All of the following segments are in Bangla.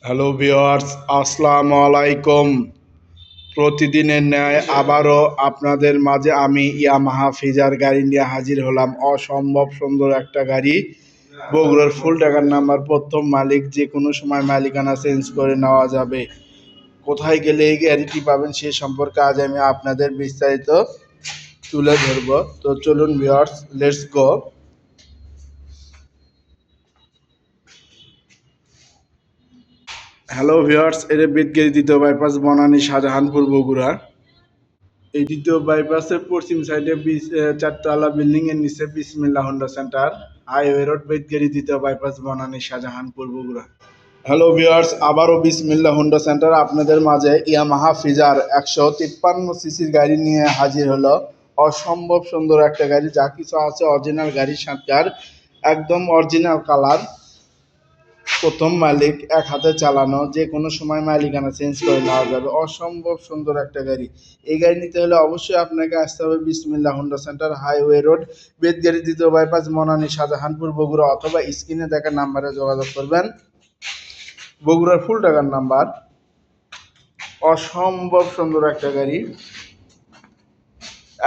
হ্যালো ভিউয়ার্স, আসসালামু আলাইকুম। প্রতিদিনের ন্যায় আবারও আপনাদের মাঝে আমি ইয়ামাহা ফিজার গাড়ি নিয়ে হাজির হলাম। অসম্ভব সুন্দর একটা গাড়ি, বগুড়ার ফুল টাকার নাম্বার, প্রথম মালিক, যে কোনো সময় মালিকানা চেঞ্জ করে নেওয়া যাবে। কোথায় গেলে এই গাড়িটি পাবেন সে সম্পর্কে আজ আমি আপনাদের বিস্তারিত তুলে ধরবো। তো চলুন viewers, let's go. Hello viewers, এর বেদগিরি দ্বিতীয় বাইপাস, বনানী, শাহজাহানপুর, বগুড়া। এই দ্বিতীয় বাইপাসের পশ্চিম সাইডে চারতলা বিল্ডিং এর নিচে বিসমিল্লাহ হোন্ডা সেন্টার, হাইওয়ে রোড, বেদগিরি, দ্বিতীয় bypass, Banani, Shahjahanpur, Bogura. Hello viewers, আবারও বিসমিল্লাহ হোন্ডা সেন্টার আপনাদের মাঝে ইয়ামাহা ফিজার 153 সিসির গাড়ি নিয়ে হাজির হলো। অসম্ভব সুন্দর একটা গাড়ি, যা কিছু আছে অরিজিনাল গাড়ির সাথে, একদম অরিজিনাল কালার, প্রথম মালিক, এক হাতে চালানো, যে কোনো সময় মালিকানা চেঞ্জ করে নেওয়া যাবে। অসম্ভব সুন্দর একটা গাড়ি। এই গাড়ি নিতে হলে অবশ্যই আপনাকে আসতে হবে বিসমিল্লাহ হোন্ডা সেন্টার, হাইওয়ে রোড, বেদগাড়ি, দ্বিতীয় বাইপাস, মনানী, শাহজাহানপুর, বগুড়া, অথবা স্ক্রিনে দেখা নাম্বারে যোগাযোগ করবেন। বগুড়ার ফুল টাকার নাম্বার। অসম্ভব সুন্দর একটা গাড়ি,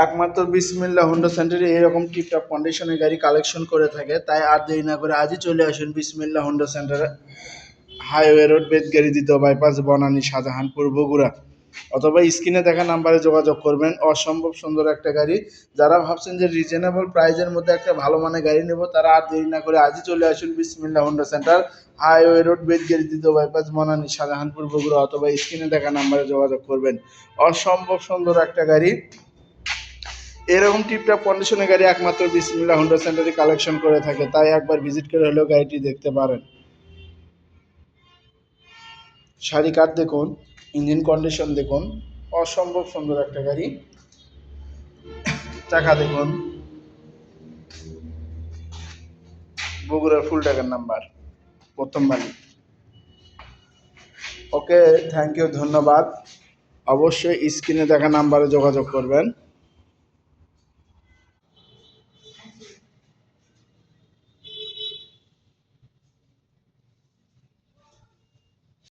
একমাত্র বিসমিল্লাহ হোন্ডা সেন্টারে এরকম টিপটপ কন্ডিশনের গাড়ি কালেকশন করে থাকে। তাই আর দেরি না করে আজই চলে আসুন বিসমিল্লাহ হোন্ডা সেন্টারে, হাইওয়ে রোড, বেদগাড়ি, দ্বিতীয় বাইপাস, বনানী, শাহজাহানপুর, বগুড়া, অথবা স্ক্রিনে দেখা নাম্বারে যোগাযোগ করবেন। অসম্ভব সুন্দর একটা গাড়ি। যারা ভাবছেন যে রিজনেবল প্রাইজের মধ্যে একটা ভালো মানের গাড়ি নেব, তারা আর দেরি না করে আজই চলে আসুন বিসমিল্লাহ হোন্ডা সেন্টার, হাইওয়ে রোড, বেদগাড়ি, দ্বিতীয় বাইপাস, বনানী, শাহজাহানপুর, বগুড়া, অথবা স্ক্রিনে দেখা নাম্বারে যোগাযোগ করবেন। অসম্ভব সুন্দর একটা গাড়ি, এরকম টিপটপ কন্ডিশনের গাড়ি একমাত্র বিসমিল্লাহ হোন্ডা সেন্টারে কালেকশন করে থাকে। তাই একবার ভিজিট করে হলেও গাড়িটি দেখতে পারেন। শাড়ি কাঠ দেখুন, ইঞ্জিন কন্ডিশন দেখুন, অসম্ভব সুন্দর একটা গাড়ি। চাকা দেখুন, বগুড়ার ফুল টাকার নাম্বার, প্রথম মালিক। ওকে, থ্যাংক ইউ, ধন্যবাদ। অবশ্যই স্ক্রিনে দেখা নাম্বারে যোগাযোগ করবেন।